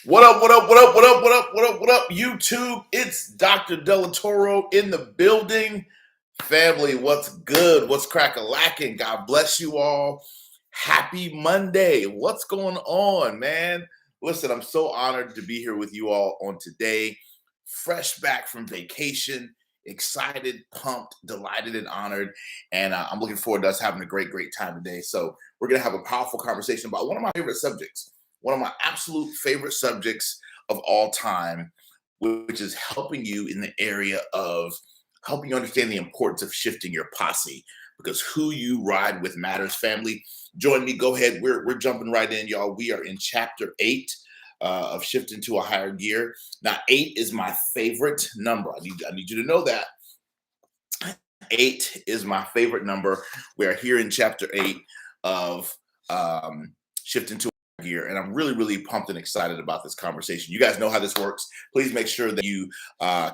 What up, what up, what up, what up, what up, what up, what up, YouTube? It's Dr. Delatorro in the building. Family, what's good? What's crack-a-lacking? God bless you all. Happy Monday. What's going on, man? Listen, I'm so honored to be here with you all on today. Fresh back from vacation, excited, pumped, delighted, and honored. And I'm looking forward to us having a great time today. So we're going to have a powerful conversation about one of my favorite subjects. One of my absolute favorite subjects of all time, which is helping you in the area of helping you understand the importance of shifting your posse, because who you ride with matters. Family, join me. Go ahead. We're jumping right in, y'all. We are in chapter 8 of shifting to a higher gear. Now, 8 is my favorite number. I need you to know that 8 is my favorite number. We are here in chapter 8 of shifting to gear, and I'm really pumped and excited about this conversation. You guys know how this works. Please make sure that you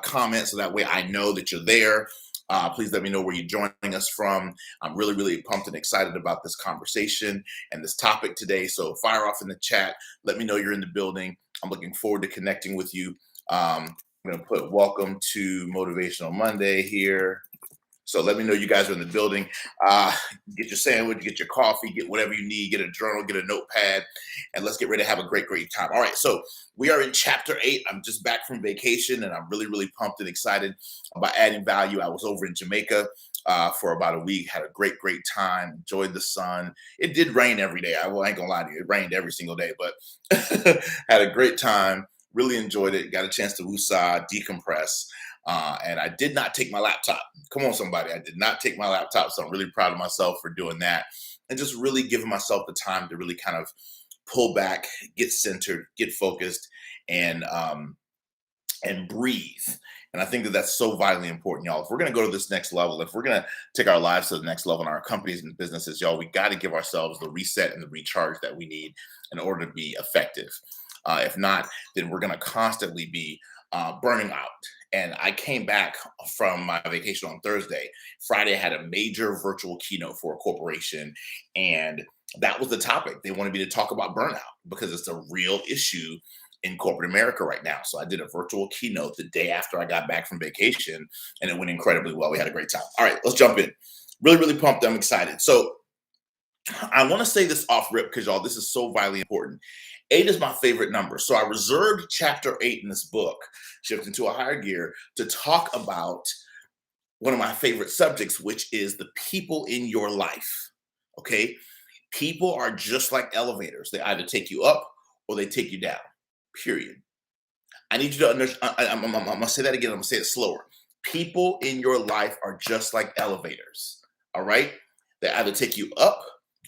comment so that way I know that you're there. Please let me know where you're joining us from. I'm really pumped and excited about this conversation and this topic today. So fire off in the chat. Let me know you're in the building. I'm looking forward to connecting with you. I'm going to put welcome to Motivational Monday here. So let me know you guys are in the building. Get your sandwich, get your coffee, get whatever you need, get a journal, get a notepad, and let's get ready to have a great time. All right, so we are in chapter 8. I'm just back from vacation, and I'm really pumped and excited about adding value. I was over in Jamaica for about a week, had a great time, enjoyed the sun. It did rain every day. I ain't gonna lie to you, it rained every single day, but had a great time, really enjoyed it, got a chance to woosah, decompress. And I did not take my laptop. Come on, somebody. I did not take my laptop. So I'm really proud of myself for doing that and just really giving myself the time to really kind of pull back, get centered, get focused, and breathe. And I think that that's so vitally important, y'all. If we're going to go to this next level, if we're going to take our lives to the next level in our companies and businesses, y'all, we got to give ourselves the reset and the recharge that we need in order to be effective. If not, then we're going to constantly be burning out. And I came back from my vacation on Thursday. Friday, I had a major virtual keynote for a corporation, and that was the topic. They wanted me to talk about burnout because it's a real issue in corporate America right now. So I did a virtual keynote the day after I got back from vacation, and it went incredibly well. We had a great time. All right, let's jump in. Really pumped. I'm excited. So I want to say this off rip because, y'all, this is so vitally important. 8 is my favorite number. So I reserved chapter 8 in this book, Shifting to a Higher Gear, to talk about one of my favorite subjects, which is the people in your life. Okay? People are just like elevators. They either take you up or they take you down, period. I need you to understand. I'm going to say that again. I'm going to say it slower. People in your life are just like elevators. All right? They either take you up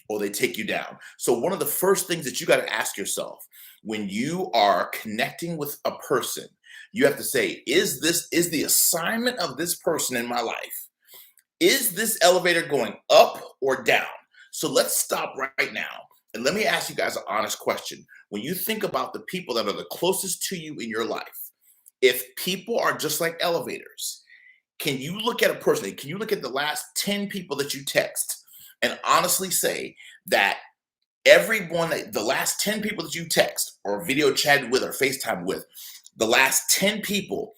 or they take you down. So one of the first things that you got to ask yourself when you are connecting with a person, you have to say, is the assignment of this person in my life, is this elevator going up or down? So let's stop right now. And let me ask you guys an honest question. When you think about the people that are the closest to you in your life, if people are just like elevators, can you look at a person, can you look at the last 10 people that you text and honestly say that the last 10 people that you text or video chatted with or FaceTime with, the last 10 people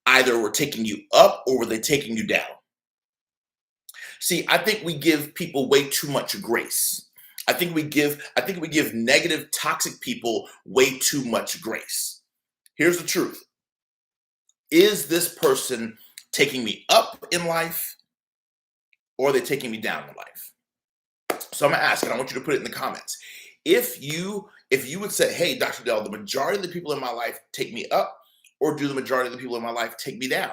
either were taking you up or were they taking you down? See, I think we give people way too much grace. I think we give negative, toxic people way too much grace. Here's the truth. Is this person taking me up in life or are they taking me down in life? So I'm gonna ask, and I want you to put it in the comments. If you would say, hey, Dr. Dell, the majority of the people in my life take me up, or do the majority of the people in my life take me down?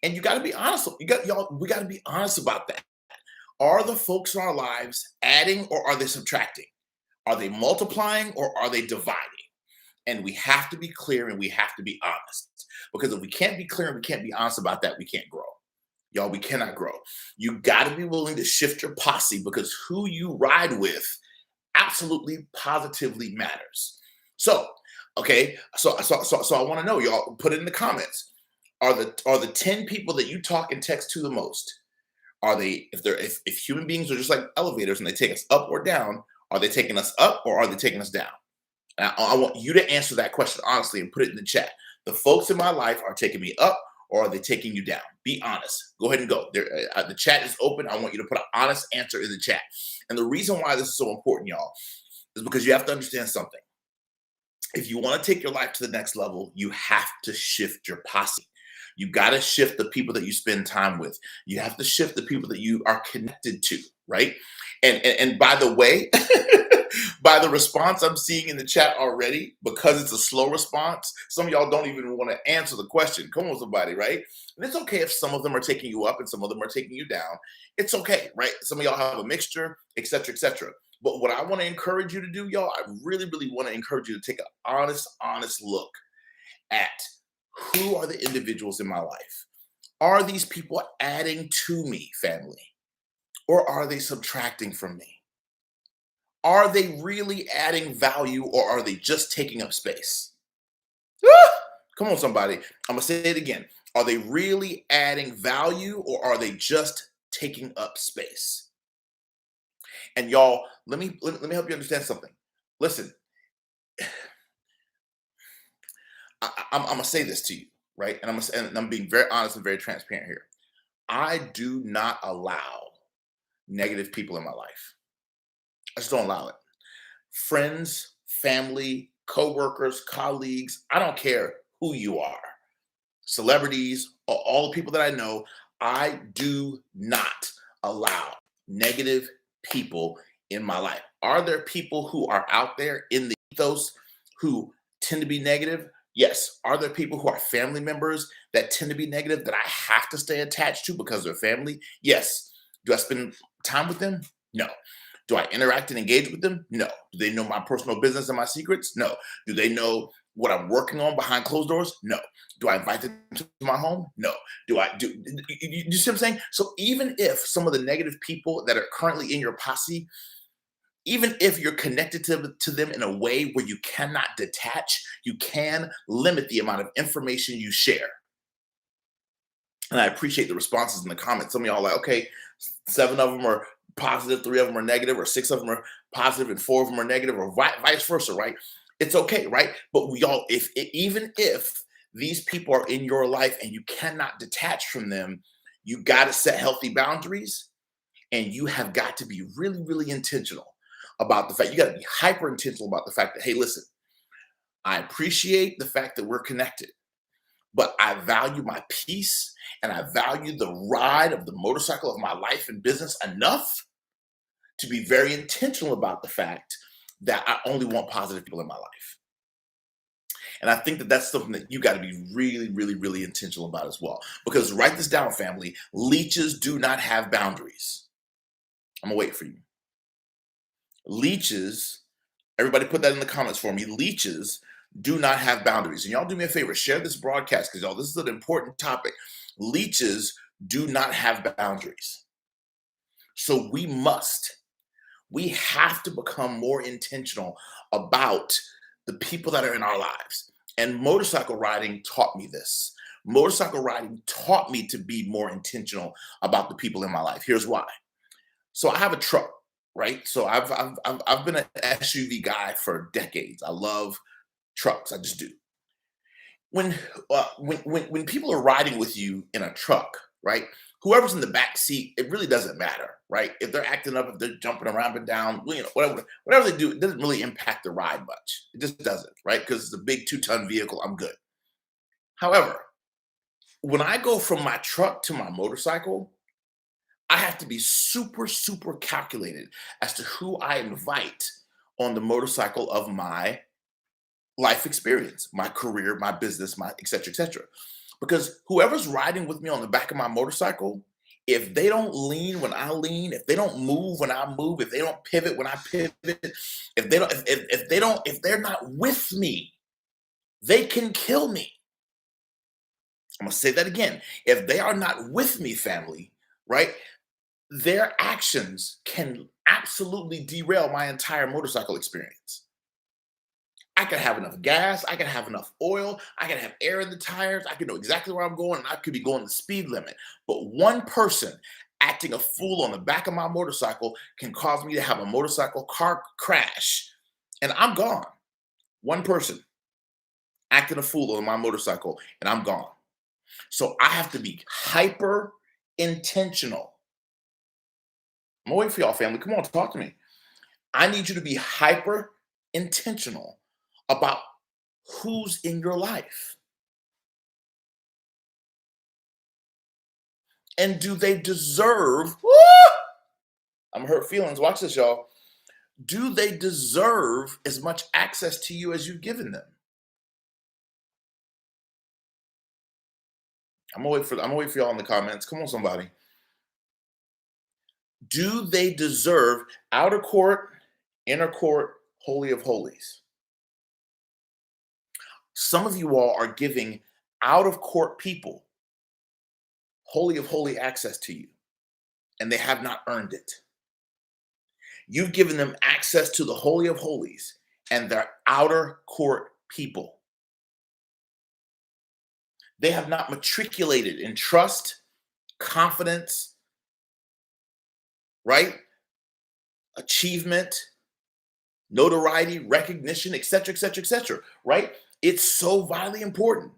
And you got to be honest. We got to be honest about that. Are the folks in our lives adding or are they subtracting? Are they multiplying or are they dividing? And we have to be clear and we have to be honest. Because if we can't be clear and we can't be honest about that, we can't grow. Y'all, we cannot grow. You got to be willing to shift your posse because who you ride with absolutely positively matters. So, okay, so I want to know, y'all, put it in the comments. Are the 10 people that you talk and text to the most, are they, if human beings are just like elevators and they take us up or down, are they taking us up or are they taking us down? I want you to answer that question honestly and put it in the chat. The folks in my life are taking me up or are they taking you down? Be honest. Go ahead and go. The chat is open. I want you to put an honest answer in the chat. And the reason why this is so important, y'all, is because you have to understand something. If you want to take your life to the next level, you have to shift your posse. You got to shift the people that you spend time with. You have to shift the people that you are connected to, right? And by the way, by the response I'm seeing in the chat already, because it's a slow response, some of y'all don't even want to answer the question. Come on, somebody, right? And it's okay if some of them are taking you up and some of them are taking you down. It's okay, right? Some of y'all have a mixture, et cetera, et cetera. But what I want to encourage you to do, y'all, I really, really want to encourage you to take an honest look at who are the individuals in my life. Are these people adding to me, family? Or are they subtracting from me? Are they really adding value or are they just taking up space? Ah! Come on, somebody. I'm going to say it again. Are they really adding value or are they just taking up space? And y'all, let me help you understand something. Listen, I'm going to say this to you, right? And I'm being very honest and very transparent here. I do not allow negative people in my life. I just don't allow it. Friends, family, coworkers, colleagues, I don't care who you are. Celebrities, all the people that I know, I do not allow negative people in my life. Are there people who are out there in the ethos who tend to be negative? Yes. Are there people who are family members that tend to be negative that I have to stay attached to because they're family? Yes. Do I spend time with them? No. Do I interact and engage with them? No. Do they know my personal business and my secrets? No. Do they know what I'm working on behind closed doors? No. Do I invite them to my home? No. You see what I'm saying? So even if some of the negative people that are currently in your posse, even if you're connected to them in a way where you cannot detach, you can limit the amount of information you share. And I appreciate the responses in the comments. Some of y'all are like, okay, 7 of them are positive, 3 of them are negative, or 6 of them are positive and 4 of them are negative, or vice versa, right? It's okay, right? But we all, even if these people are in your life and you cannot detach from them, you got to set healthy boundaries, and you have got to be really, really intentional about the fact. You got to be hyper intentional about the fact that, hey, listen, I appreciate the fact that we're connected, but I value my peace and I value the ride of the motorcycle of my life and business enough to be very intentional about the fact that I only want positive people in my life. And I think that that's something that you got to be really, really, really intentional about as well. Because write this down, family. Leeches do not have boundaries. I'm going to wait for you. Leeches, everybody put that in the comments for me. Leeches do not have boundaries. And y'all do me a favor, share this broadcast because y'all, this is an important topic. Leeches do not have boundaries. So we have to become more intentional about the people that are in our lives. And motorcycle riding taught me this. Motorcycle riding taught me to be more intentional about the people in my life. Here's why. So I have a truck, right? So I've been an SUV guy for decades. I love trucks. I just do. When people are riding with you in a truck, right? Whoever's in the back seat, it really doesn't matter, right? If they're acting up, if they're jumping around and down, whatever they do, it doesn't really impact the ride much. It just doesn't, right? Because it's a big 2-ton vehicle. I'm good. However, when I go from my truck to my motorcycle, I have to be super, super calculated as to who I invite on the motorcycle of my life experience, my career, my business, my et cetera, et cetera. Because whoever's riding with me on the back of my motorcycle, if they don't lean when I lean, if they don't move when I move, if they don't pivot when I pivot, if they're not with me, they can kill me. I'm gonna say that again. If they are not with me, family, right? Their actions can absolutely derail my entire motorcycle experience. I could have enough gas, I could have enough oil, I could have air in the tires, I could know exactly where I'm going, and I could be going the speed limit. But one person acting a fool on the back of my motorcycle can cause me to have a motorcycle car crash, and I'm gone. One person acting a fool on my motorcycle and I'm gone. So I have to be hyper intentional. I'm waiting for y'all, family. Come on, talk to me. I need you to be hyper intentional about who's in your life. And do they deserve, woo, I'm hurt feelings. Watch this, y'all. Do they deserve as much access to you as you've given them? I'm gonna wait for y'all in the comments. Come on, somebody. Do they deserve outer court, inner court, holy of holies? Some of you all are giving out of court people holy of holy access to you, and they have not earned it. You've given them access to the holy of holies, and they're outer court people. They have not matriculated in trust, confidence, right? Achievement, notoriety, recognition, etc., etc., etc., right? It's so vitally important.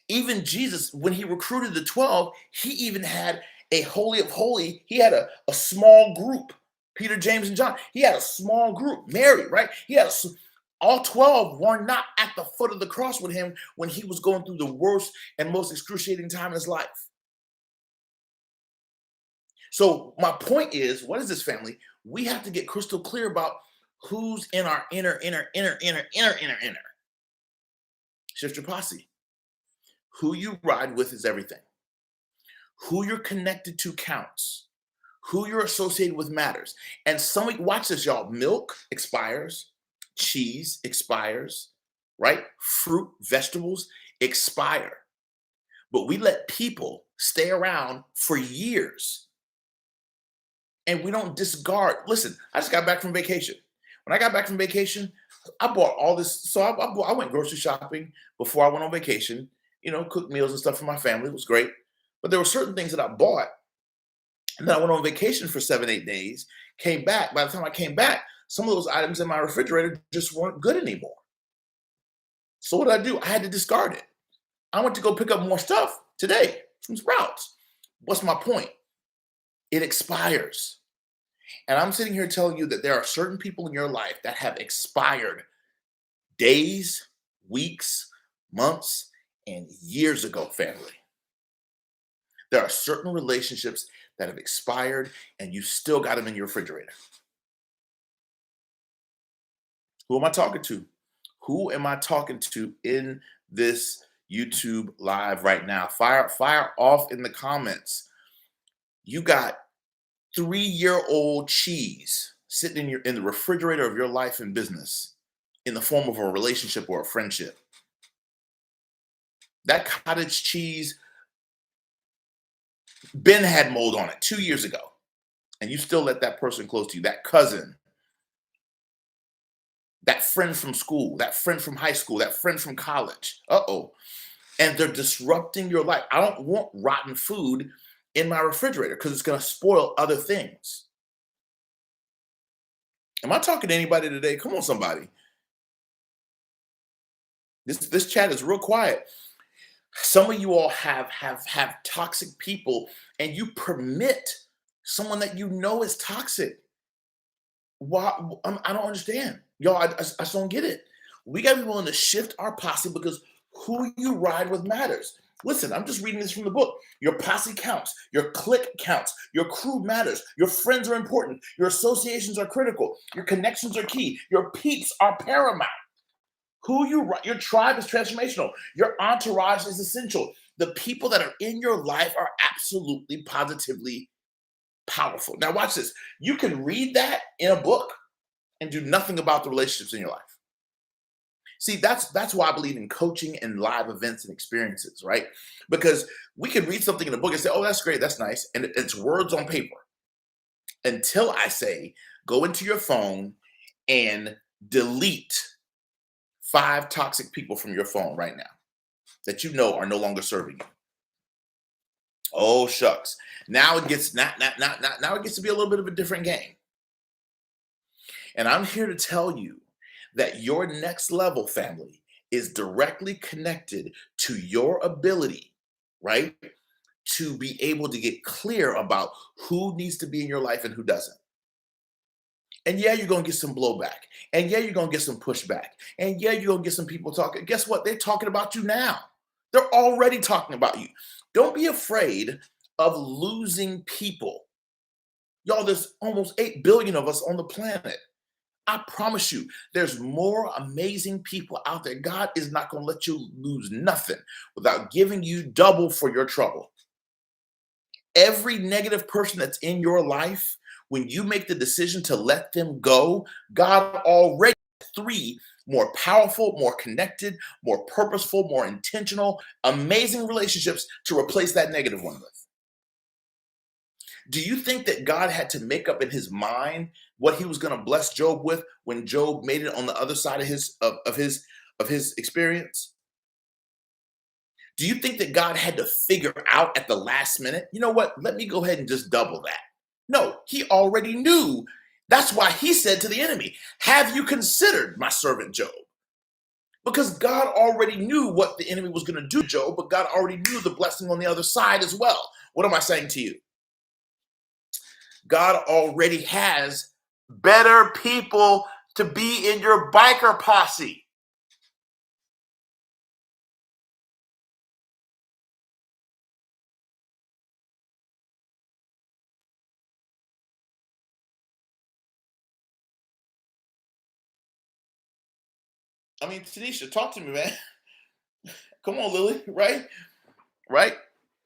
Even Jesus, when he recruited the 12, he even had a holy of holy. He had a small group. Peter, James, and John. He had a small group. Mary, right? All 12 were not at the foot of the cross with him when he was going through the worst and most excruciating time in his life. So my point is, what is this, family? We have to get crystal clear about who's in our inner. Shift your posse. Who you ride with is everything. Who you're connected to counts. Who you're associated with matters. And watch this, y'all. Milk expires. Cheese expires, right? Fruit, vegetables expire. But we let people stay around for years. And we don't discard. Listen, I just got back from vacation. When I got back from vacation, I bought all this. So I went grocery shopping before I went on vacation, cooked meals and stuff for my family. It was great. But there were certain things that I bought. And then I went on vacation for 7-8 days, came back. By the time I came back, some of those items in my refrigerator just weren't good anymore. So what did I do? I had to discard it. I went to go pick up more stuff today from Sprouts. What's my point? It expires. And I'm sitting here telling you that there are certain people in your life that have expired days, weeks, months, and years ago, family. There are certain relationships that have expired and you still got them in your refrigerator. Who am I talking to? Who am I talking to in this YouTube live right now? Fire off in the comments. You got 3-year-old cheese sitting in the refrigerator of your life and business in the form of a relationship or a friendship. That cottage cheese, Ben had mold on it 2 years ago, and you still let that person close to you, that cousin, that friend from school, that friend from high school, that friend from college. And they're disrupting your life. I don't want rotten food in my refrigerator because it's going to spoil other things. Am I talking to anybody today? Come on, somebody. This chat is real quiet. Some of you all have toxic people, and you permit someone that you know is toxic. Why? I don't understand. Y'all, I just don't get it. We got to be willing to shift our posse because who you ride with matters. Listen, I'm just reading this from the book. Your posse counts. Your clique counts. Your crew matters. Your friends are important. Your associations are critical. Your connections are key. Your peeps are paramount. Your tribe is transformational. Your entourage is essential. The people that are in your life are absolutely, positively powerful. Now watch this. You can read that in a book and do nothing about the relationships in your life. See, that's why I believe in coaching and live events and experiences, right? Because we can read something in a book and say, oh, that's great, that's nice. And it's words on paper. Until I say, go into your phone and delete 5 toxic people from your phone right now that you know are no longer serving you. Oh, shucks. Now it gets now it gets to be a little bit of a different game. And I'm here to tell you that your next level, family, is directly connected to your ability, right, to be able to get clear about who needs to be in your life and who doesn't. And yeah, you're going to get some blowback. And yeah, you're going to get some pushback. And yeah, you're going to get some people talking. Guess what? They're talking about you now. They're already talking about you. Don't be afraid of losing people. Y'all, there's almost 8 billion of us on the planet. I promise you, there's more amazing people out there. God is not going to let you lose nothing without giving you double for your trouble. Every negative person that's in your life, when you make the decision to let them go, God already has 3 more powerful, more connected, more purposeful, more intentional, amazing relationships to replace that negative one with. Do you think that God had to make up in his mind what he was going to bless Job with when Job made it on the other side of his experience? Do you think that God had to figure out at the last minute, you know what? Let me go ahead and just double that. No, he already knew. That's why he said to the enemy, have you considered my servant Job? Because God already knew what the enemy was going to do to Job, but God already knew the blessing on the other side as well. What am I saying to you? God already has better people to be in your biker posse. I mean, Tanisha, talk to me, man. Come on, Lily, right? Right?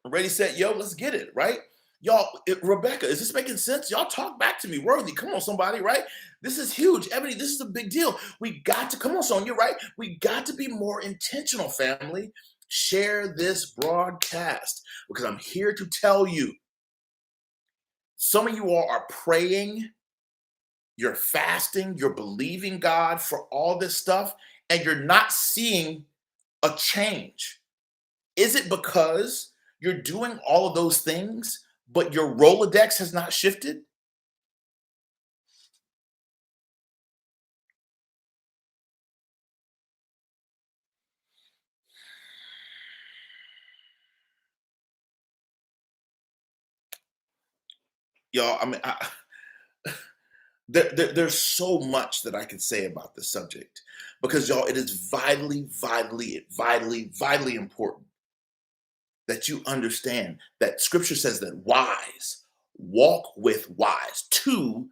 Ready, set, yo, let's get it, right? Y'all, Rebecca, is this making sense? Y'all talk back to me, worthy. Come on, somebody, right? This is huge. Ebony, this is a big deal. We got to, come on, Sonia, right? We got to be more intentional, family. Share this broadcast because I'm here to tell you. Some of you all are praying, you're fasting, you're believing God for all this stuff, and you're not seeing a change. Is it because you're doing all of those things, but your Rolodex has not shifted? Y'all, I mean, there's so much that I can say about this subject because, y'all, it is vitally, vitally, vitally, vitally important that you understand that scripture says that wise walk with wise. 2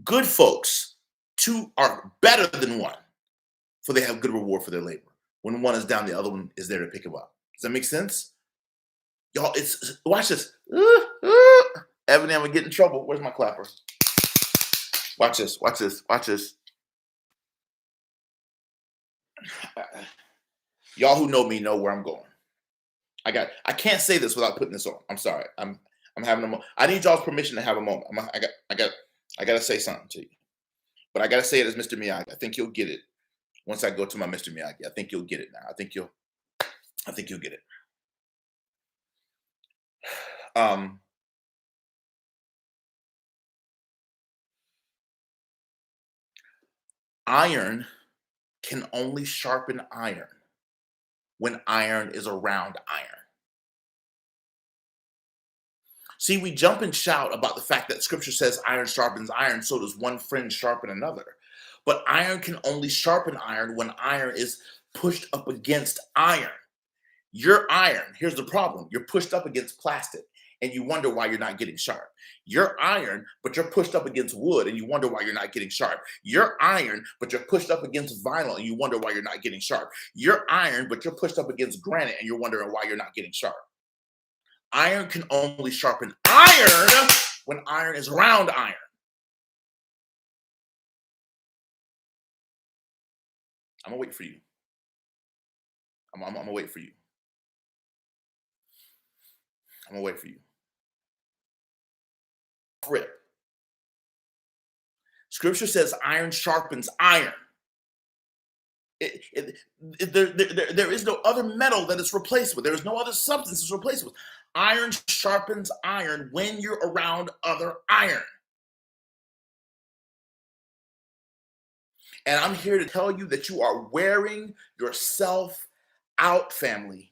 good folks, 2 are better than 1, for they have good reward for their labor. When one is down, the other one is there to pick him up. Does that make sense? Y'all, it's watch this. Ebony, I'm gonna get in trouble. Where's my clapper? Watch this, watch this, watch this. Y'all who know me know where I'm going. I can't say this without putting this on. I'm sorry. I'm having a moment. I need y'all's permission to have a moment. I gotta say something to you. But I gotta say it as Mr. Miyagi. I think you'll get it once I go to my Mr. Miyagi. I think you'll get it now. I think you'll get it. Iron can only sharpen iron when iron is around iron. See, we jump and shout about the fact that scripture says iron sharpens iron, so does one friend sharpen another. But iron can only sharpen iron when iron is pushed up against iron. Your iron, here's the problem. You're pushed up against plastic and you wonder why you're not getting sharp. You're iron, but you're pushed up against wood and you wonder why you're not getting sharp. You're iron, but you're pushed up against vinyl and you wonder why you're not getting sharp. You're iron, but you're pushed up against granite and you're wondering why you're not getting sharp. Iron can only sharpen iron when iron is around iron. I'm gonna wait for you. I'm gonna wait for you. I'm gonna wait for you. Rip. Scripture says iron sharpens iron. There is no other metal that it's replaced with. There is no other substance it's replaced with. Iron sharpens iron when you're around other iron. And I'm here to tell you that you are wearing yourself out, family,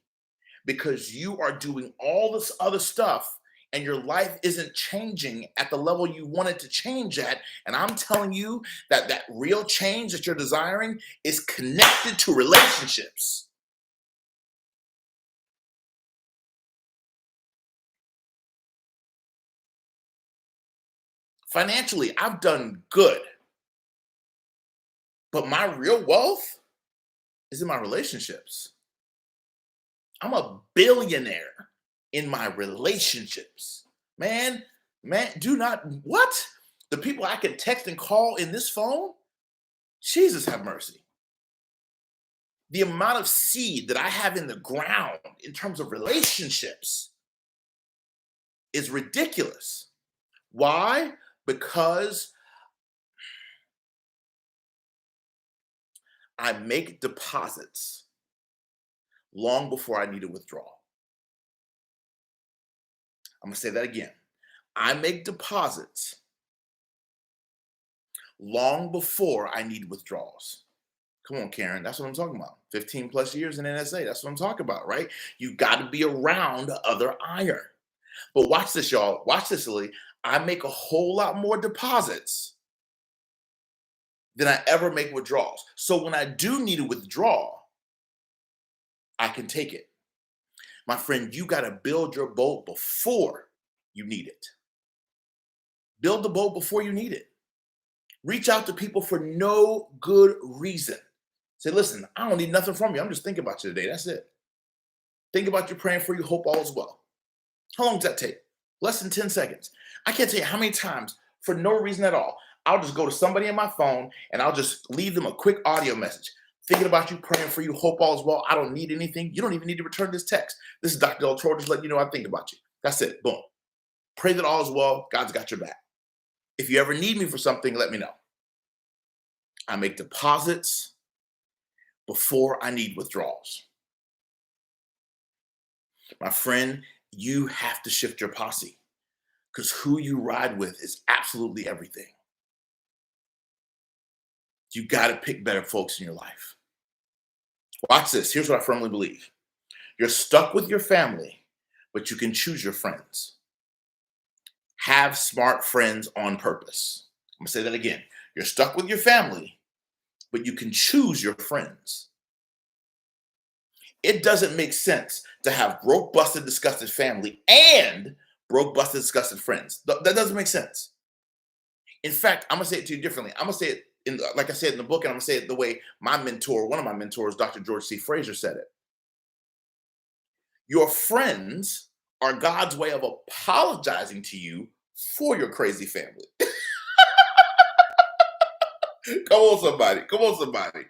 because you are doing all this other stuff and your life isn't changing at the level you want it to change at. And I'm telling you that that real change that you're desiring is connected to relationships. Financially, I've done good, but my real wealth is in my relationships. I'm a billionaire in my relationships. Man, do not, what? The people I can text and call in this phone? Jesus have mercy. The amount of seed that I have in the ground in terms of relationships is ridiculous. Why? Because I make deposits long before I need a withdrawal. I'm going to say that again. I make deposits long before I need withdrawals. Come on, Karen. That's what I'm talking about. 15 plus years in NSA. That's what I'm talking about, right? You got to be around other iron. But watch this, y'all. Watch this, Lily. I make a whole lot more deposits than I ever make withdrawals. So when I do need a withdrawal, I can take it. My friend, you got to build your boat before you need it. Build the boat before you need it. Reach out to people for no good reason. Say, listen, I don't need nothing from you. I'm just thinking about you today. That's it. Think about you, praying for you, hope all is well. How long does that take? Less than 10 seconds. I can't tell you how many times, for no reason at all, I'll just go to somebody in my phone and I'll just leave them a quick audio message. Thinking about you, praying for you, hope all is well. I don't need anything. You don't even need to return this text. This is Dr. Delatorro, just letting you know I think about you. That's it. Boom. Pray that all is well. God's got your back. If you ever need me for something, let me know. I make deposits before I need withdrawals. My friend, you have to shift your posse, because who you ride with is absolutely everything. You got to pick better folks in your life. Watch this. Here's what I firmly believe. You're stuck with your family, but you can choose your friends. Have smart friends on purpose. I'm going to say that again. You're stuck with your family, but you can choose your friends. It doesn't make sense to have broke, busted, disgusted family and broke, busted, disgusted friends. That doesn't make sense. In fact, I'm going to say it to you differently. I'm going to say it like I said in the book, and I'm going to say it the way my mentor, one of my mentors, Dr. George C. Fraser, said it. Your friends are God's way of apologizing to you for your crazy family. Come on, somebody. Come on, somebody.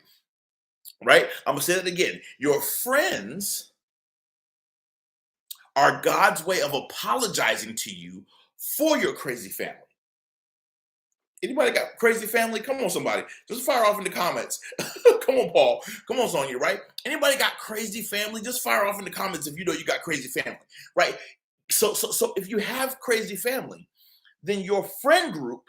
Right? I'm going to say that again. Your friends are God's way of apologizing to you for your crazy family. Anybody got crazy family? Come on, somebody. Just fire off in the comments. Come on, Paul. Come on, Sonia, right? Anybody got crazy family? Just fire off in the comments if you know you got crazy family, right? So if you have crazy family, then your friend group,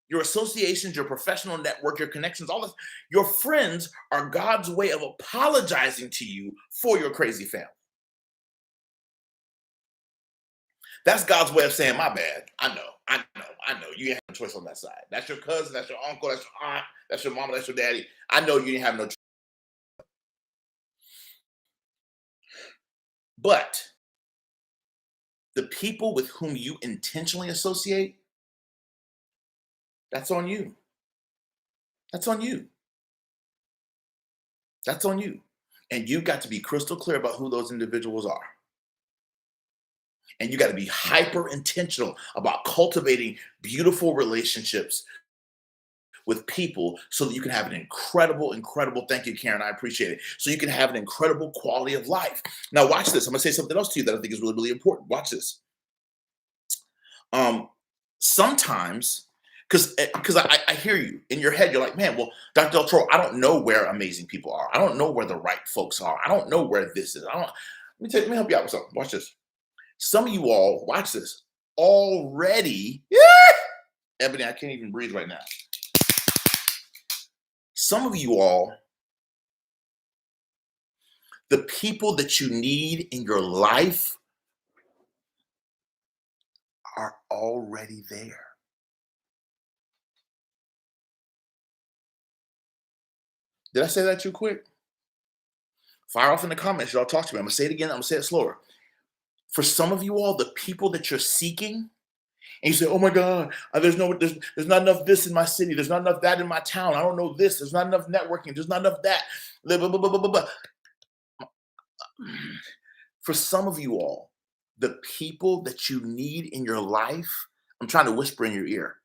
your associations, your professional network, your connections, all this, your friends are God's way of apologizing to you for your crazy family. That's God's way of saying, my bad. I know. You didn't have no choice on that side. That's your cousin, that's your uncle, that's your aunt, that's your mama, that's your daddy. I know you didn't have no choice. But the people with whom you intentionally associate, that's on you. That's on you. That's on you. And you got to be crystal clear about who those individuals are. And you got to be hyper intentional about cultivating beautiful relationships with people so that you can have an incredible, thank you, Karen, I appreciate it. So you can have an incredible quality of life. Now watch this. I'm going to say something else to you that I think is really, really important. Watch this. Sometimes, because I hear you in your head, you're like, man, well, Dr. Delatorro, I don't know where amazing people are. I don't know where the right folks are. I don't know where this is. Let me help you out with something. Watch this. Some of you all, watch this, already, Ebony, I can't even breathe right now. Some of you all, the people that you need in your life are already there. Did I say that too quick? Fire off in the comments. Y'all talk to me. I'm going to say it again. I'm going to say it slower. For some of you all, the people that you're seeking, and you say, oh my God, there's not enough this in my city. There's not enough that in my town. I don't know this. There's not enough networking. There's not enough that. Blah, blah, blah, blah, blah, blah. For some of you all, the people that you need in your life, I'm trying to whisper in your ear,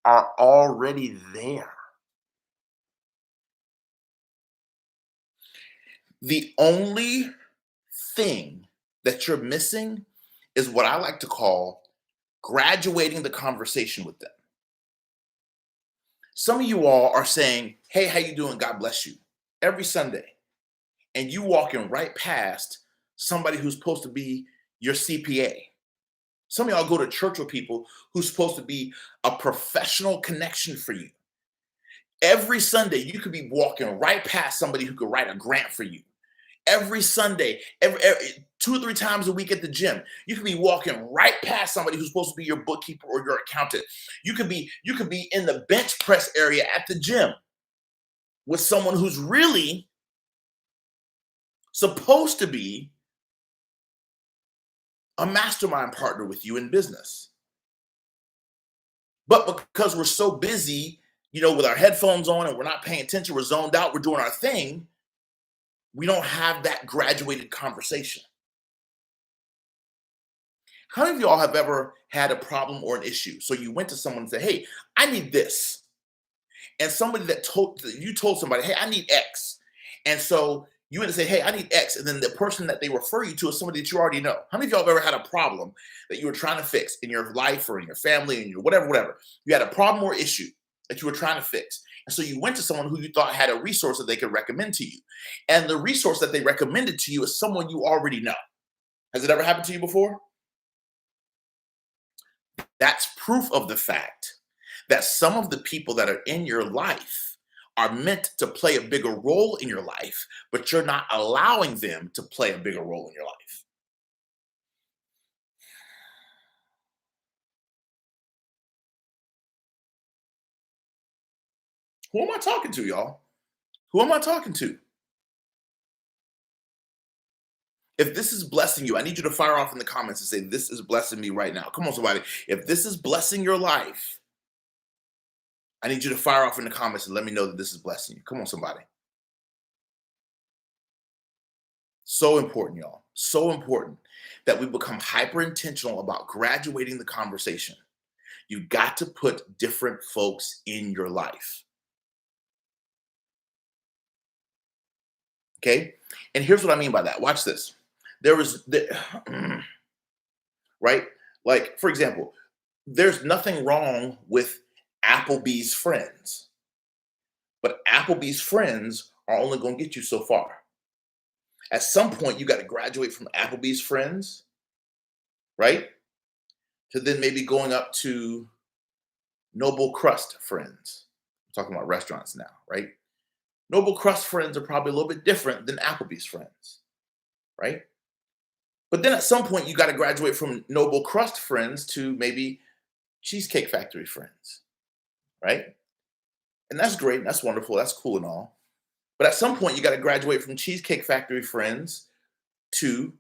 are already there. The only thing that you're missing is what I like to call graduating the conversation with them. Some of you all are saying, hey, how you doing? God bless you. Every Sunday. And you walking right past somebody who's supposed to be your CPA. Some of y'all go to church with people who's supposed to be a professional connection for you. Every Sunday, you could be walking right past somebody who could write a grant for you. Every Sunday, every 2 or 3 times a week at the gym, you could be walking right past somebody who's supposed to be your bookkeeper or your accountant. You could be in the bench press area at the gym with someone who's really supposed to be a mastermind partner with you in business. But because we're so busy, with our headphones on and we're not paying attention, we're zoned out, we're doing our thing, we don't have that graduated conversation. How many of y'all have ever had a problem or an issue? So you went to someone and said, hey, I need this. And somebody told somebody, hey, I need X. And so you went to say, hey, I need X. And then the person that they refer you to is somebody that you already know. How many of y'all have ever had a problem that you were trying to fix in your life or in your family, in your whatever? You had a problem or issue that you were trying to fix. And so you went to someone who you thought had a resource that they could recommend to you. And the resource that they recommended to you is someone you already know. Has it ever happened to you before? That's proof of the fact that some of the people that are in your life are meant to play a bigger role in your life, but you're not allowing them to play a bigger role in your life. Who am I talking to, y'all? Who am I talking to? If this is blessing you, I need you to fire off in the comments and say, this is blessing me right now. Come on, somebody. If this is blessing your life, I need you to fire off in the comments and let me know that this is blessing you. Come on, somebody. So important, y'all. So important that we become hyper intentional about graduating the conversation. You got to put different folks in your life. Okay? And here's what I mean by that. Watch this. Right? Like, for example, there's nothing wrong with Applebee's friends. But Applebee's friends are only going to get you so far. At some point, you got to graduate from Applebee's friends, right? To then maybe going up to Noble Crust friends. I'm talking about restaurants now, right? Noble Crust friends are probably a little bit different than Applebee's friends, right? But then at some point, you got to graduate from Noble Crust friends to maybe Cheesecake Factory friends, right? And that's great. That's wonderful. That's cool and all. But at some point, you got to graduate from Cheesecake Factory friends to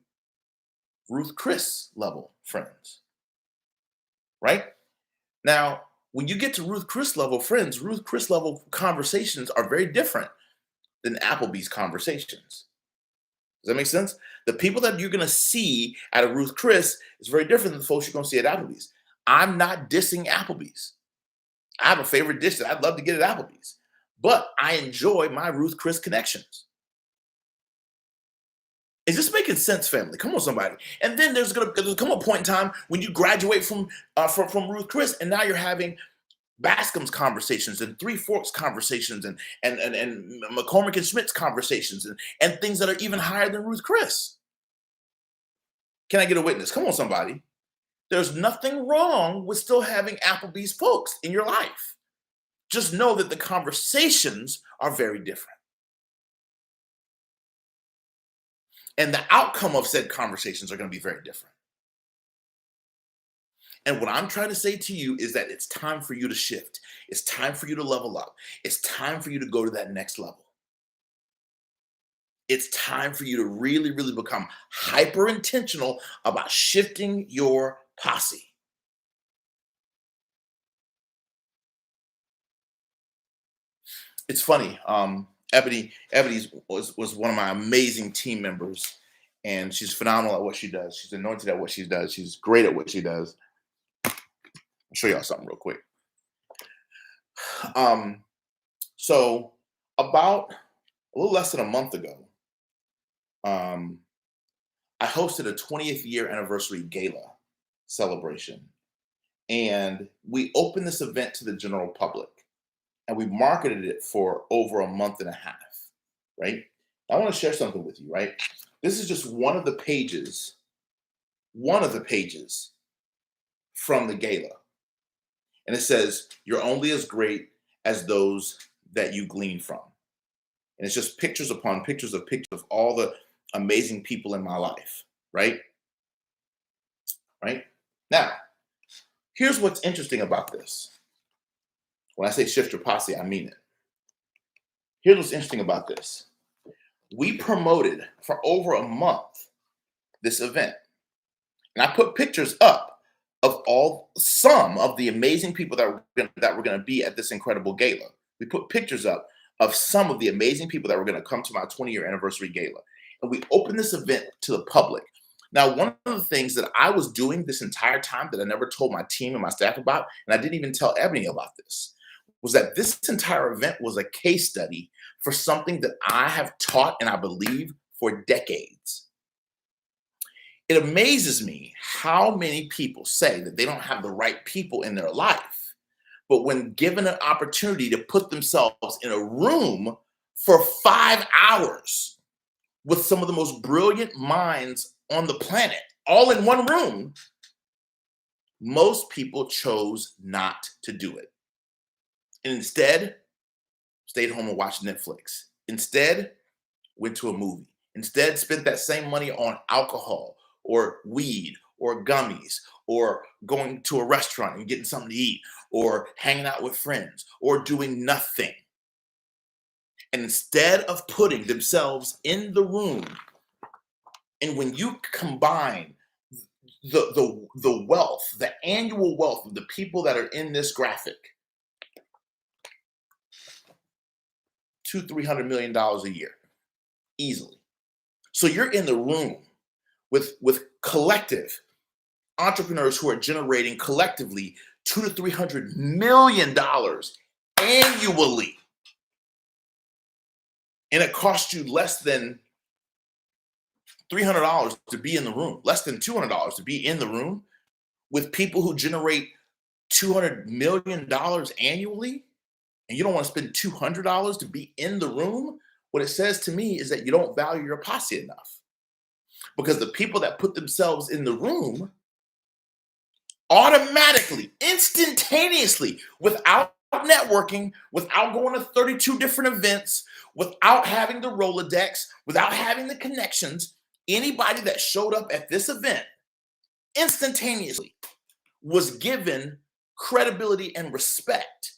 Ruth Chris level friends, right? Now, when you get to Ruth Chris level friends, Ruth Chris level conversations are very different than Applebee's conversations. Does that make sense? The people that you're going to see at a Ruth Chris is very different than the folks you're going to see at Applebee's. I'm not dissing Applebee's. I have a favorite dish that I'd love to get at Applebee's, but I enjoy my Ruth Chris connections. Is this making sense, family? Come on, somebody. And then there's going to come a point in time when you graduate from Ruth Chris, and now you're having Bascom's conversations and Three Forks conversations and McCormick and Schmidt's conversations and things that are even higher than Ruth Chris. Can I get a witness? Come on, somebody. There's nothing wrong with still having Applebee's folks in your life. Just know that the conversations are very different. And the outcome of said conversations are going to be very different. And what I'm trying to say to you is that it's time for you to shift. It's time for you to level up. It's time for you to go to that next level. It's time for you to really, really become hyper intentional about shifting your posse. It's funny. Ebony was one of my amazing team members, and she's phenomenal at what she does. She's anointed at what she does. She's great at what she does. I'll show y'all something real quick. So about a little less than a month ago, I hosted a 20th year anniversary gala celebration, and we opened this event to the general public, and we marketed it for over a month and a half. Right? I want to share something with you. Right? This is just one of the pages from the gala, and it says, "You're only as great as those that you glean from." And it's just pictures upon pictures of all the amazing people in my life, right? Right? Now, here's what's interesting about this. When I say shift your posse, I mean it. Here's what's interesting about this. We promoted for over a month this event. And I put pictures up of some of the amazing people that were going to be at this incredible gala. We put pictures up of some of the amazing people that were going to come to my 20-year anniversary gala. And we opened this event to the public. Now, one of the things that I was doing this entire time that I never told my team and my staff about, and I didn't even tell Ebony about this, was that this entire event was a case study for something that I have taught and I believe for decades. It amazes me how many people say that they don't have the right people in their life, but when given an opportunity to put themselves in a room for 5 hours with some of the most brilliant minds on the planet, all in one room, most people chose not to do it. And instead, stayed home and watched Netflix. Instead, went to a movie. Instead, spent that same money on alcohol or weed or gummies or going to a restaurant and getting something to eat or hanging out with friends or doing nothing. And instead of putting themselves in the room, and when you combine the wealth, the annual wealth of the people that are in this graphic, $200-300 million a year, easily. So you're in the room with collective entrepreneurs who are generating collectively $200-300 million annually. And it costs you less than $300 to be in the room, less than $200 to be in the room with people who generate $200 million annually, and you don't want to spend $200 to be in the room. What it says to me is that you don't value your posse enough. Because the people that put themselves in the room automatically, instantaneously, without networking, without going to 32 different events, without having the Rolodex, without having the connections, anybody that showed up at this event instantaneously was given credibility and respect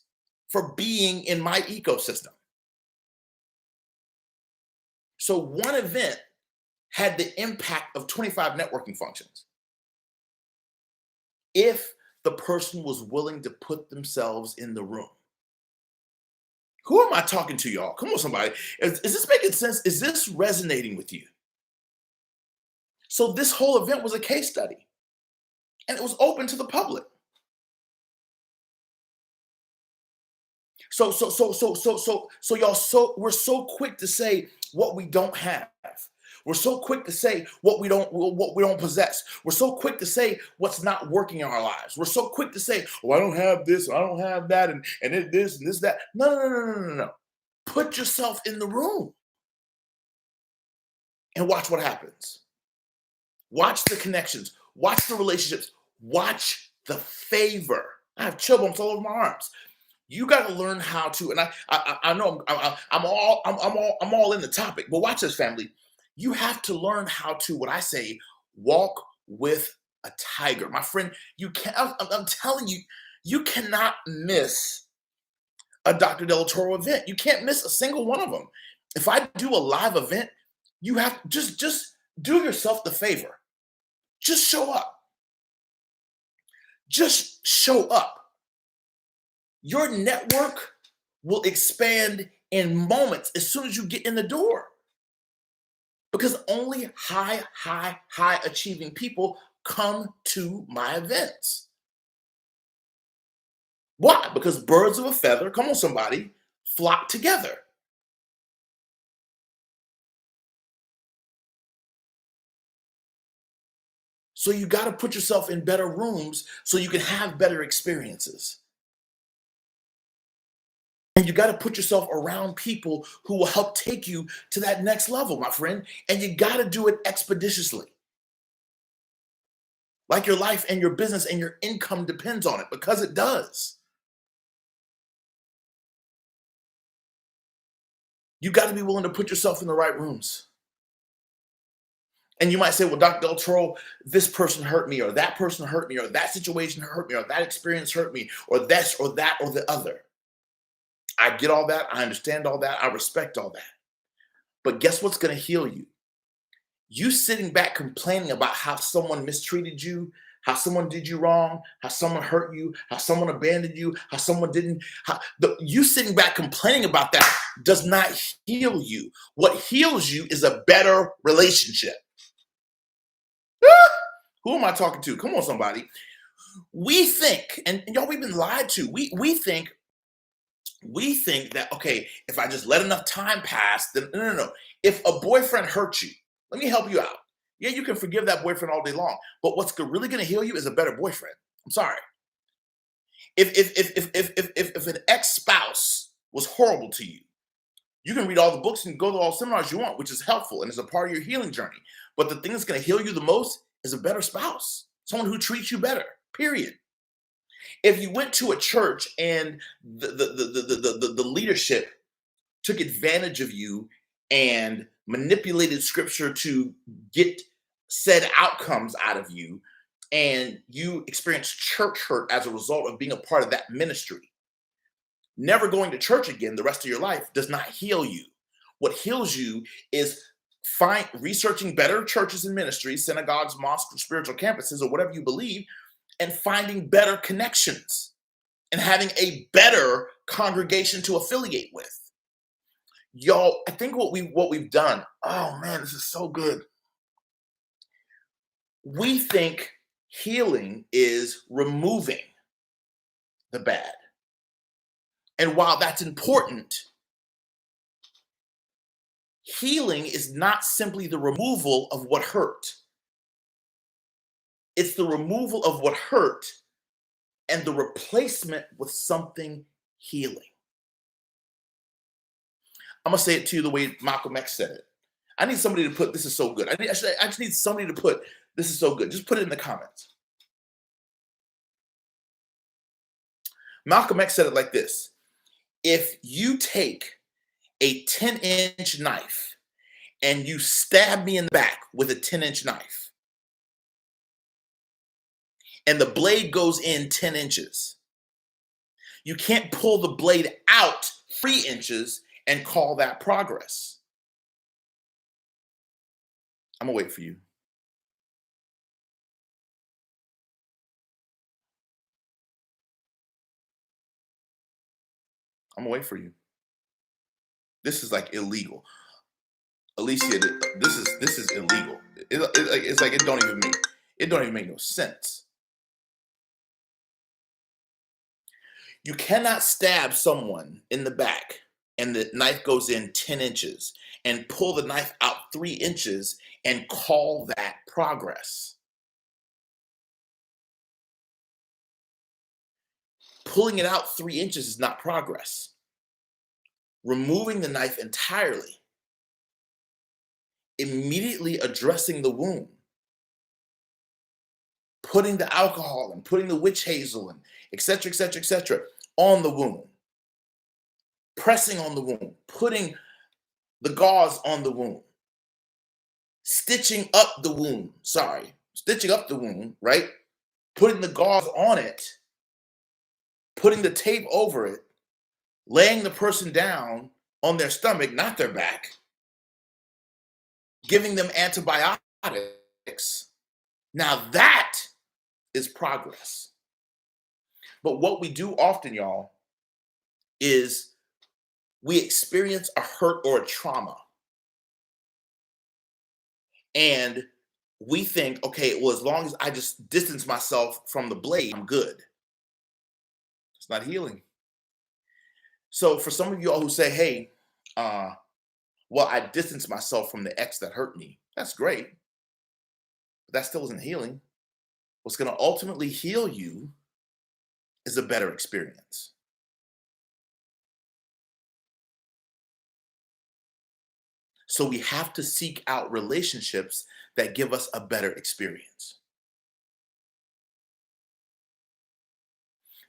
for being in my ecosystem. So one event had the impact of 25 networking functions. If the person was willing to put themselves in the room. Who am I talking to, y'all? Come on, somebody. Is this making sense? Is this resonating with you? So this whole event was a case study, and it was open to the public. So y'all, we're so quick to say what we don't have. We're so quick to say what we don't possess. We're so quick to say what's not working in our lives. We're so quick to say, "Oh, I don't have this, I don't have that, and this and this that." No. Put yourself in the room and watch what happens. Watch the connections. Watch the relationships. Watch the favor. I have chill bumps all over my arms. You got to learn how to, and I know I'm all in the topic, but watch this, family. You have to learn how to, what I say, walk with a tiger, my friend. You can't. I'm telling you, you cannot miss a Dr. Delatorro event. You can't miss a single one of them. If I do a live event, you have just do yourself the favor. Just show up. Just show up. Your network will expand in moments as soon as you get in the door. Because only high achieving people come to my events. Why? Because birds of a feather, come on somebody, flock together. So you got to put yourself in better rooms so you can have better experiences. And you got to put yourself around people who will help take you to that next level, my friend. And you got to do it expeditiously. Like your life and your business and your income depends on it, because it does. You got to be willing to put yourself in the right rooms. And you might say, well, Dr. Delatorro, this person hurt me, or that person hurt me, or that situation hurt me, or that experience hurt me, or this, or that, or the other. I get all that. I understand all that. I respect all that. But guess what's going to heal you? You sitting back complaining about how someone mistreated you, how someone did you wrong, how someone hurt you, how someone abandoned you, how someone didn't. You sitting back complaining about that does not heal you. What heals you is a better relationship. Who am I talking to? Come on, somebody. We think, and y'all, we've been lied to. We think that, okay, if I just let enough time pass, then no. If a boyfriend hurts you, let me help you out. Yeah, you can forgive that boyfriend all day long, but what's really going to heal you is a better boyfriend. I'm sorry. If an ex-spouse was horrible to you, you can read all the books and go to all seminars you want, which is helpful and is a part of your healing journey. But the thing that's going to heal you the most is a better spouse, someone who treats you better, period. If you went to a church and the leadership took advantage of you and manipulated scripture to get said outcomes out of you, and you experienced church hurt as a result of being a part of that ministry, never going to church again the rest of your life does not heal you. What heals you is researching better churches and ministries, synagogues, mosques, spiritual campuses, or whatever you believe, and finding better connections and having a better congregation to affiliate with. Y'all, I think what we've done, oh man, this is so good. We think healing is removing the bad. And while that's important, healing is not simply the removal of what hurt. It's the removal of what hurt and the replacement with something healing. I'm going to say it to you the way Malcolm X said it. I need somebody to put, this is so good. I just need somebody to put, this is so good. Just put it in the comments. Malcolm X said it like this. If you take a 10-inch knife and you stab me in the back with a 10-inch knife, and the blade goes in 10 inches, you can't pull the blade out 3 inches and call that progress. I'm gonna wait for you. I'm gonna wait for you. This is like illegal. Alicia, this is illegal. It's like it don't even make no sense. You cannot stab someone in the back and the knife goes in 10 inches and pull the knife out 3 inches and call that progress. Pulling it out 3 inches is not progress. Removing the knife entirely, immediately addressing the wound, putting the alcohol and putting the witch hazel and et cetera, on the wound, pressing on the wound, putting the gauze on the wound, stitching up the wound, stitching up the wound, right? Putting the gauze on it, putting the tape over it, laying the person down on their stomach, not their back, giving them antibiotics. Now that is progress. But what we do often, y'all, is we experience a hurt or a trauma. And we think, okay, well, as long as I just distance myself from the blade, I'm good. It's not healing. So for some of you all who say, hey, well, I distance myself from the ex that hurt me, that's great. But that still isn't healing. What's going to ultimately heal you is a better experience. So we have to seek out relationships that give us a better experience.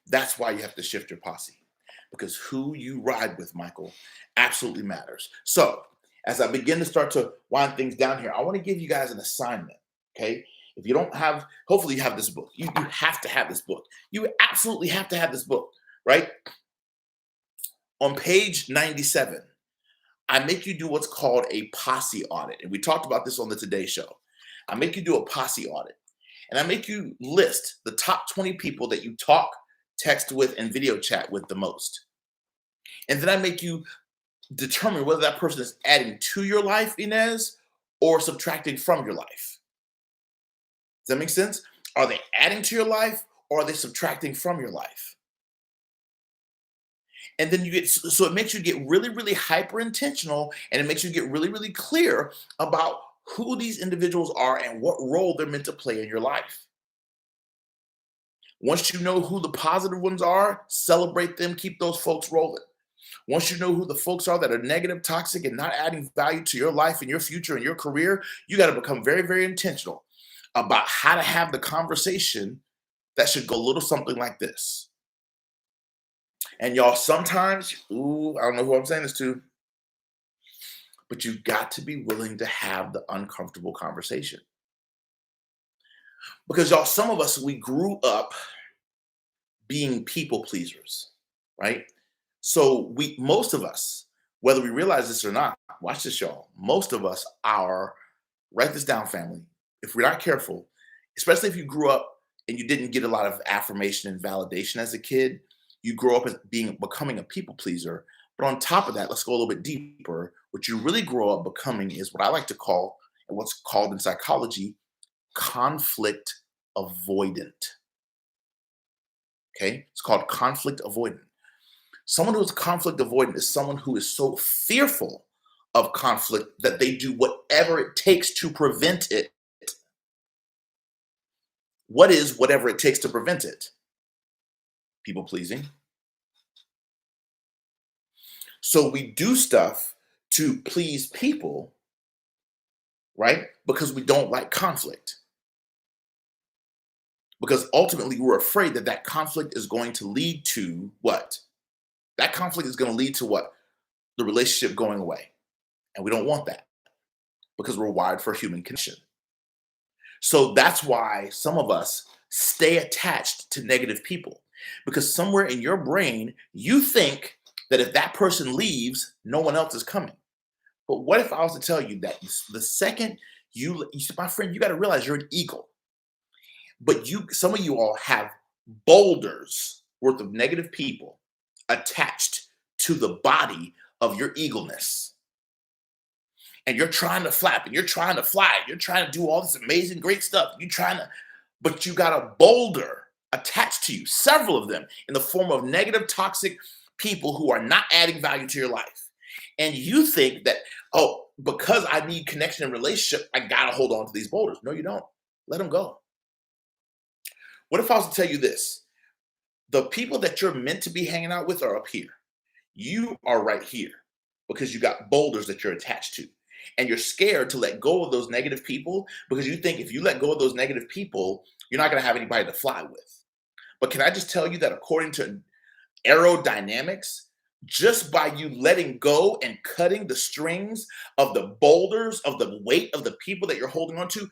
That's why you have to shift your posse, because who you ride with, Michael, absolutely matters. So as I begin to start to wind things down here, I want to give you guys an assignment, okay? If you don't have, hopefully you have this book. You have to have this book. You absolutely have to have this book, right? On page 97, I make you do what's called a posse audit. And we talked about this on the Today Show. I make you do a posse audit. And I make you list the top 20 people that you talk, text with, and video chat with the most. And then I make you determine whether that person is adding to your life, Inez, or subtracting from your life. Does that make sense? Are they adding to your life, or are they subtracting from your life? And then so it makes you get really, really hyper intentional, and it makes you get really, really clear about who these individuals are and what role they're meant to play in your life. Once you know who the positive ones are, celebrate them, keep those folks rolling. Once you know who the folks are that are negative, toxic, and not adding value to your life and your future and your career, you got to become very, very intentional about how to have the conversation that should go a little something like this. And y'all, sometimes, I don't know who I'm saying this to, but you got to be willing to have the uncomfortable conversation. Because y'all, some of us, we grew up being people pleasers, right? So most of us, whether we realize this or not, watch this, y'all. Most of us are, write this down, family. If we're not careful, especially if you grew up and you didn't get a lot of affirmation and validation as a kid, you grow up as becoming a people pleaser. But on top of that, let's go a little bit deeper. What you really grow up becoming is what I like to call, and what's called in psychology, conflict avoidant. Okay, it's called conflict avoidant. Someone who's conflict avoidant is someone who is so fearful of conflict that they do whatever it takes to prevent it. What is whatever it takes to prevent it? People pleasing. So we do stuff to please people, right? Because we don't like conflict. Because ultimately we're afraid that that conflict is going to lead to what? That conflict is going to lead to what? The relationship going away. And we don't want that because we're wired for human connection. So that's why some of us stay attached to negative people, because somewhere in your brain, you think that if that person leaves, no one else is coming. But what if I was to tell you that the second my friend, you got to realize you're an eagle. But some of you all have boulders worth of negative people attached to the body of your eagleness. And you're trying to flap and you're trying to fly. You're trying to do all this amazing, great stuff. But you got a boulder attached to you, several of them, in the form of negative, toxic people who are not adding value to your life. And you think that, because I need connection and relationship, I got to hold on to these boulders. No, you don't. Let them go. What if I was to tell you this? The people that you're meant to be hanging out with are up here. You are right here because you got boulders that you're attached to. And you're scared to let go of those negative people because you think if you let go of those negative people, you're not going to have anybody to fly with. But can I just tell you that according to aerodynamics, just by you letting go and cutting the strings of the boulders of the weight of the people that you're holding on to,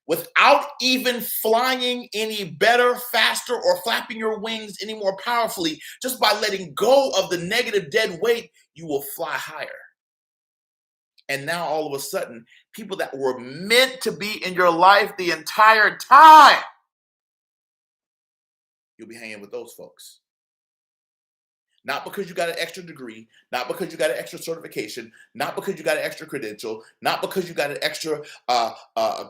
without even flying any better, faster, or flapping your wings any more powerfully, just by letting go of the negative dead weight, you will fly higher. And now all of a sudden, people that were meant to be in your life the entire time, you'll be hanging with those folks. Not because you got an extra degree, not because you got an extra certification, not because you got an extra credential, not because you got an extra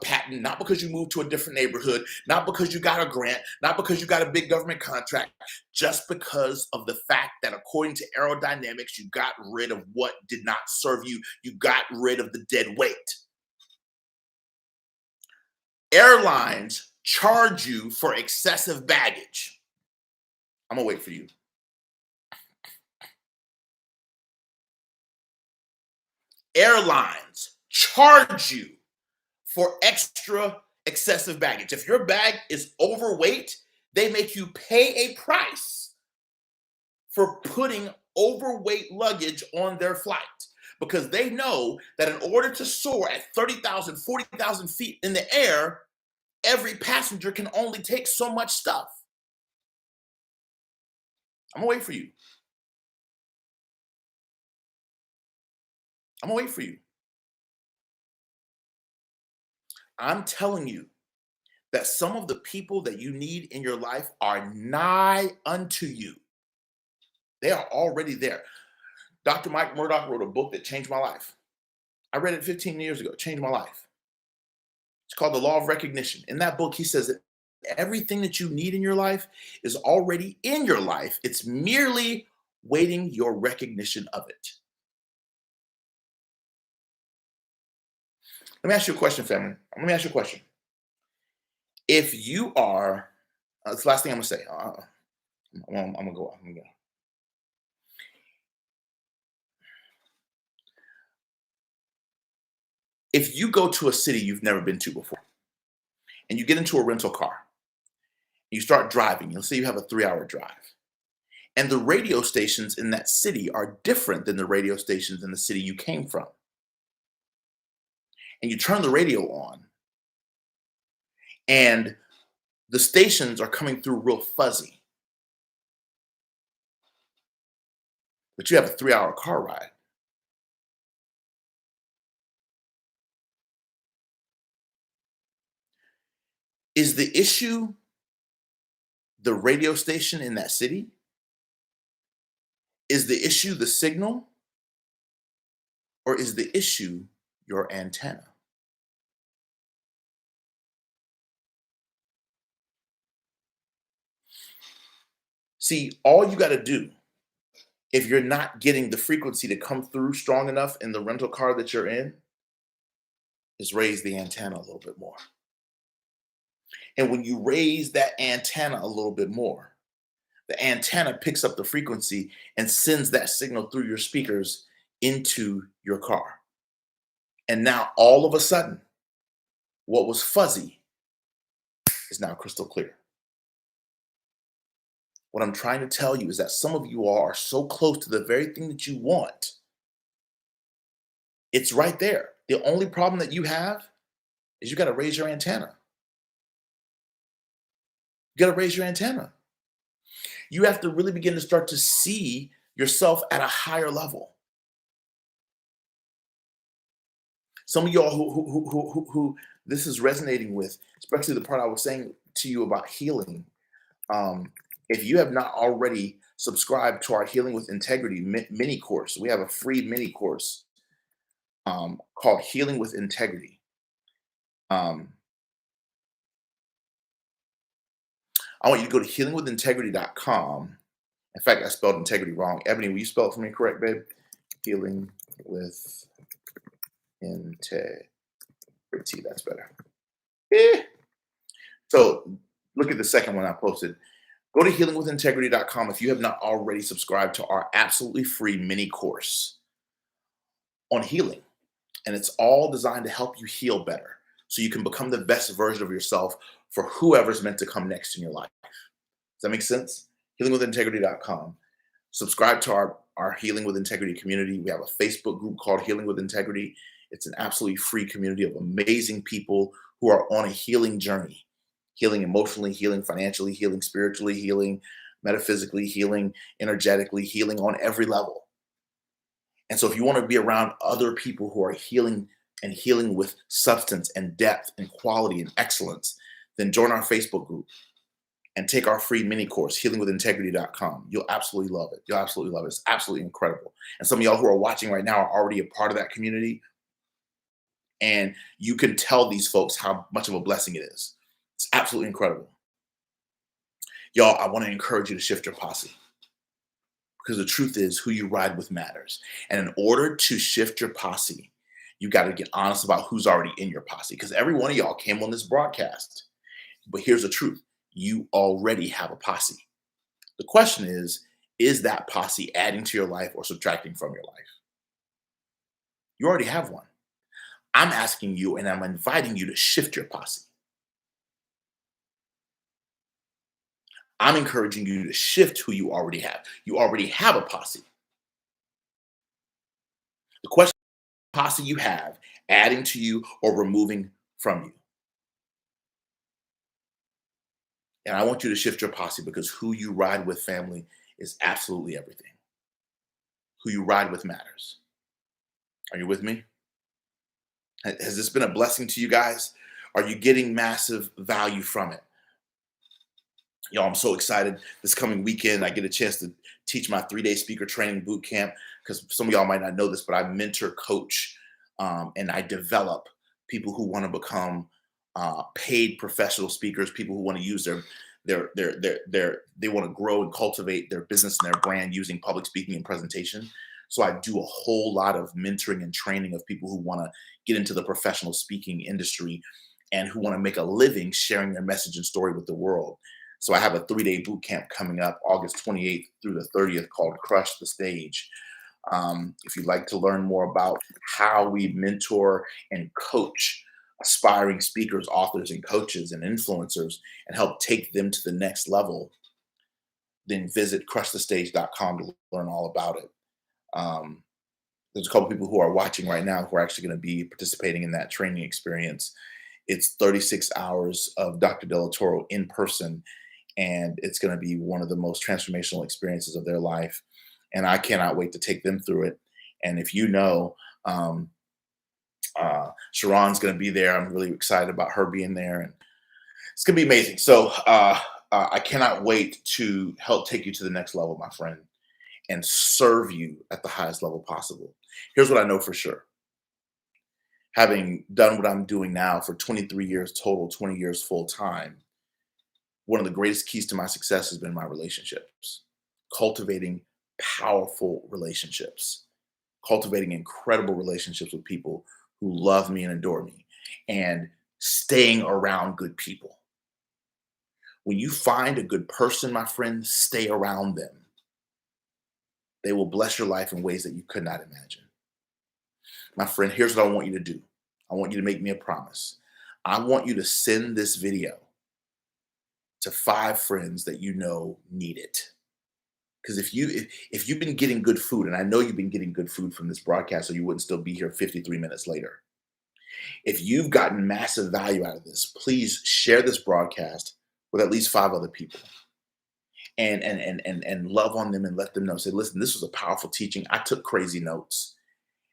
patent, not because you moved to a different neighborhood, not because you got a grant, not because you got a big government contract, just because of the fact that according to aerodynamics, you got rid of what did not serve you. You got rid of the dead weight. Airlines charge you for excessive baggage. I'm gonna wait for you. Airlines charge you for extra excessive baggage. If your bag is overweight, they make you pay a price for putting overweight luggage on their flight, because they know that in order to soar at 30,000, 40,000 feet in the air, every passenger can only take so much stuff. I'm gonna wait for you. I'm gonna wait for you. I'm telling you that some of the people that you need in your life are nigh unto you. They are already there. Dr. Mike Murdoch wrote a book that changed my life. I read it 15 years ago. It changed my life. It's called The Law of Recognition. In that book, he says that everything that you need in your life is already in your life. It's merely waiting your recognition of it. Let me ask you a question, family. Let me ask you a question. If you are, that's the last thing I'm gonna say. I'm gonna go. If you go to a city you've never been to before, and you get into a rental car, you start driving. You'll say you have a 3-hour drive, and the radio stations in that city are different than the radio stations in the city you came from. And you turn the radio on, and the stations are coming through real fuzzy. But you have a 3-hour car ride. Is the issue the radio station in that city? Is the issue the signal? Or is the issue your antenna? See, all you got to do, if you're not getting the frequency to come through strong enough in the rental car that you're in, is raise the antenna a little bit more. And when you raise that antenna a little bit more, the antenna picks up the frequency and sends that signal through your speakers into your car. And now all of a sudden, what was fuzzy is now crystal clear. What I'm trying to tell you is that some of you all are so close to the very thing that you want. It's right there. The only problem that you have is you got to raise your antenna. You got to raise your antenna. You have to really begin to start to see yourself at a higher level. Some of y'all who this is resonating with, especially the part I was saying to you about healing. If you have not already subscribed to our Healing with Integrity mini course, we have a free mini course called Healing with Integrity. I want you to go to healingwithintegrity.com. In fact, I spelled integrity wrong. Ebony, will you spell it for me correct, babe? Healing with integrity. That's better. So look at the second one I posted. Go to healingwithintegrity.com if you have not already subscribed to our absolutely free mini course on healing. And it's all designed to help you heal better so you can become the best version of yourself for whoever's meant to come next in your life. Does that make sense? Healingwithintegrity.com. Subscribe to our our Healing with Integrity community. We have a Facebook group called Healing with Integrity. It's an absolutely free community of amazing people who are on a healing journey, healing emotionally, healing financially, healing spiritually, healing metaphysically, healing energetically, healing on every level. And so if you want to be around other people who are healing and healing with substance and depth and quality and excellence, then join our Facebook group and take our free mini course, healingwithintegrity.com. You'll absolutely love it. You'll absolutely love it. It's absolutely incredible. And some of y'all who are watching right now are already a part of that community. And you can tell these folks how much of a blessing it is. It's absolutely incredible. Y'all, I want to encourage you to shift your posse, because the truth is who you ride with matters. And in order to shift your posse, you got to get honest about who's already in your posse, because every one of y'all came on this broadcast. But here's the truth. You already have a posse. The question is that posse adding to your life or subtracting from your life? You already have one. I'm asking you and I'm inviting you to shift your posse. I'm encouraging you to shift who you already have. You already have a posse. The question is, posse you have adding to you or removing from you? And I want you to shift your posse, because who you ride with, family, is absolutely everything. Who you ride with matters. Are you with me? Has this been a blessing to you guys? Are you getting massive value from it? Y'all, I'm so excited. This coming weekend, I get a chance to teach my 3-day speaker training boot camp, because some of y'all might not know this, but I mentor, coach, and I develop people who want to become paid professional speakers, people who want to use they want to grow and cultivate their business and their brand using public speaking and presentation. So I do a whole lot of mentoring and training of people who want to get into the professional speaking industry and who want to make a living sharing their message and story with the world. So I have a 3-day boot camp coming up August 28th through the 30th called Crush the Stage. If you'd like to learn more about how we mentor and coach aspiring speakers, authors, and coaches and influencers and help take them to the next level, then visit crushthestage.com to learn all about it. There's a couple people who are watching right now who are actually going to be participating in that training experience. It's 36 hours of Dr. Delatorro in person, and it's going to be one of the most transformational experiences of their life. And I cannot wait to take them through it. And if you know, Sharon's going to be there. I'm really excited about her being there, and it's going to be amazing. So I cannot wait to help take you to the next level, my friend, and serve you at the highest level possible. Here's what I know for sure. Having done what I'm doing now for 23 years total, 20 years full time, one of the greatest keys to my success has been my relationships, cultivating powerful relationships, cultivating incredible relationships with people who love me and adore me, and staying around good people. When you find a good person, my friend, stay around them. They will bless your life in ways that you could not imagine. My friend, here's what I want you to do. I want you to make me a promise. I want you to send this video to 5 friends that you know need it. Because if you've been getting good food, and I know you've been getting good food from this broadcast, or you wouldn't still be here 53 minutes later. If you've gotten massive value out of this, please share this broadcast with at least 5 other people, and love on them and let them know. Say, listen, this was a powerful teaching. I took crazy notes,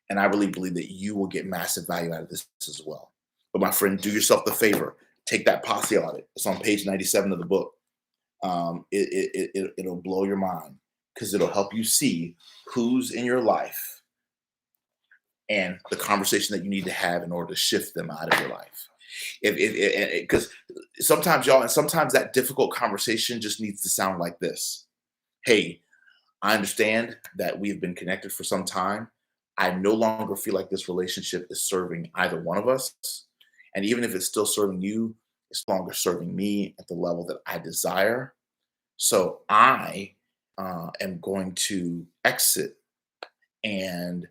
and I really believe that you will get massive value out of this as well. But my friend, do yourself the favor. Take that posse audit. It's on page 97 of the book. It'll blow your mind, because it'll help you see who's in your life and the conversation that you need to have in order to shift them out of your life. Because sometimes, y'all, and sometimes that difficult conversation just needs to sound like this. Hey, I understand that we've been connected for some time. I no longer feel like this relationship is serving either one of us. And even if it's still serving you, it's no longer serving me at the level that I desire. So I am going to exit and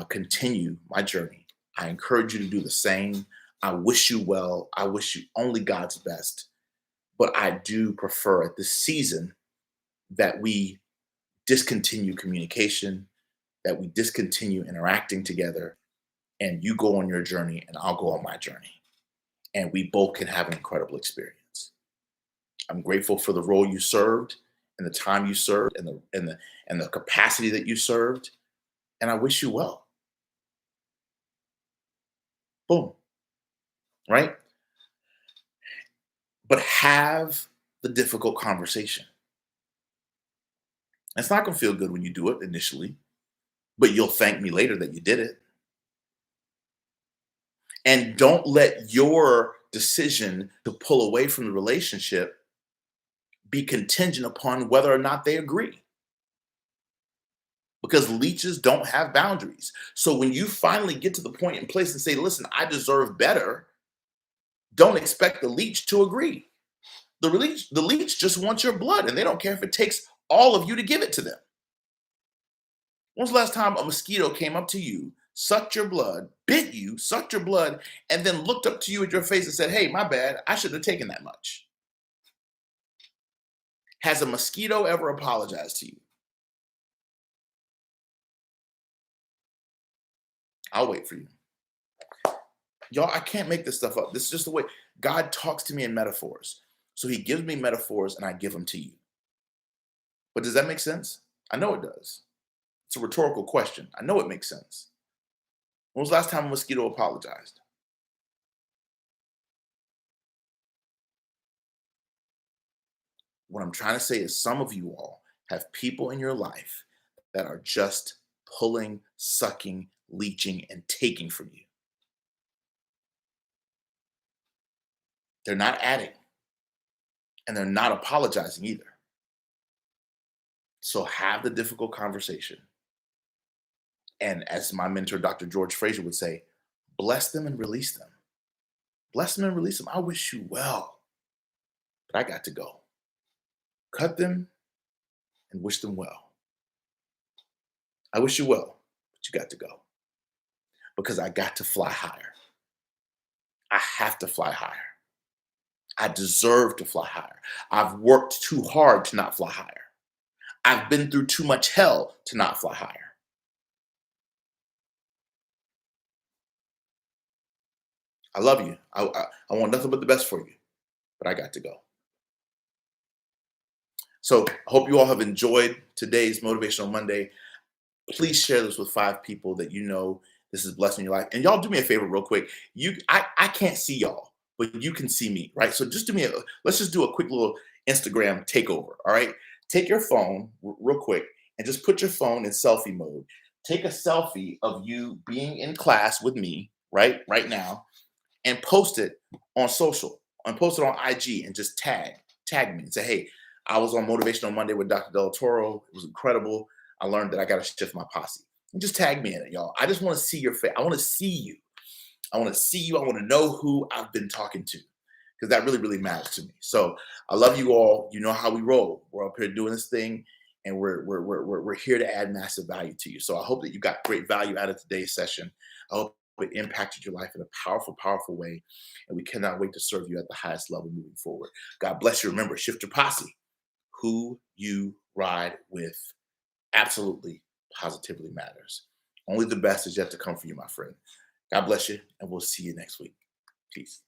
continue my journey. I encourage you to do the same. I wish you well. I wish you only God's best. But I do prefer at this season that we discontinue communication, that we discontinue interacting together, and you go on your journey and I'll go on my journey. And we both can have an incredible experience. I'm grateful for the role you served and the time you served and the capacity that you served. And I wish you well. Boom. Right? But have the difficult conversation. It's not going to feel good when you do it initially, but you'll thank me later that you did it. And don't let your decision to pull away from the relationship be contingent upon whether or not they agree. Because leeches don't have boundaries. So when you finally get to the point in place and say, listen, I deserve better, don't expect the leech to agree. The leech just wants your blood, and they don't care if it takes all of you to give it to them. When's the last time a mosquito came up to you, sucked your blood, bit you, sucked your blood, and then looked up to you at your face and said, hey, my bad, I shouldn't have taken that much? Has a mosquito ever apologized to you? I'll wait for you. Y'all, I can't make this stuff up. This is just the way God talks to me in metaphors. So he gives me metaphors and I give them to you. But does that make sense? I know it does. It's a rhetorical question. I know it makes sense. When was the last time a mosquito apologized? What I'm trying to say is some of you all have people in your life that are just pulling, sucking, leeching, and taking from you. They're not adding, and they're not apologizing either. So have the difficult conversation. And as my mentor, Dr. George Fraser, would say, bless them and release them. Bless them and release them. I wish you well, but I got to go. Cut them and wish them well. I wish you well, but you got to go. Because I got to fly higher. I have to fly higher. I deserve to fly higher. I've worked too hard to not fly higher. I've been through too much hell to not fly higher. I love you. I want nothing but the best for you, but I got to go. So I hope you all have enjoyed today's Motivational Monday. Please share this with 5 people that you know this is blessing your life. And y'all do me a favor real quick. I can't see y'all, but you can see me, right? So just let's just do a quick little Instagram takeover, all right? Take your phone real quick and just put your phone in selfie mode. Take a selfie of you being in class with me, right now, and post it on social, and post it on IG, and just tag me and say, hey, I was on Motivational Monday with Dr. Delatorro. It was incredible. I learned that I got to shift my posse. And just tag me in it, y'all. I just want to see your face. I want to see you. I want to see you. I want to know who I've been talking to, because that really, really matters to me. So I love you all. You know how we roll. We're up here doing this thing, and we're here to add massive value to you. So I hope that you got great value out of today's session. I hope it impacted your life in a powerful, powerful way. And we cannot wait to serve you at the highest level moving forward. God bless you. Remember, shift your posse. Who you ride with absolutely, positively matters. Only the best is yet to come for you, my friend. God bless you, and we'll see you next week. Peace.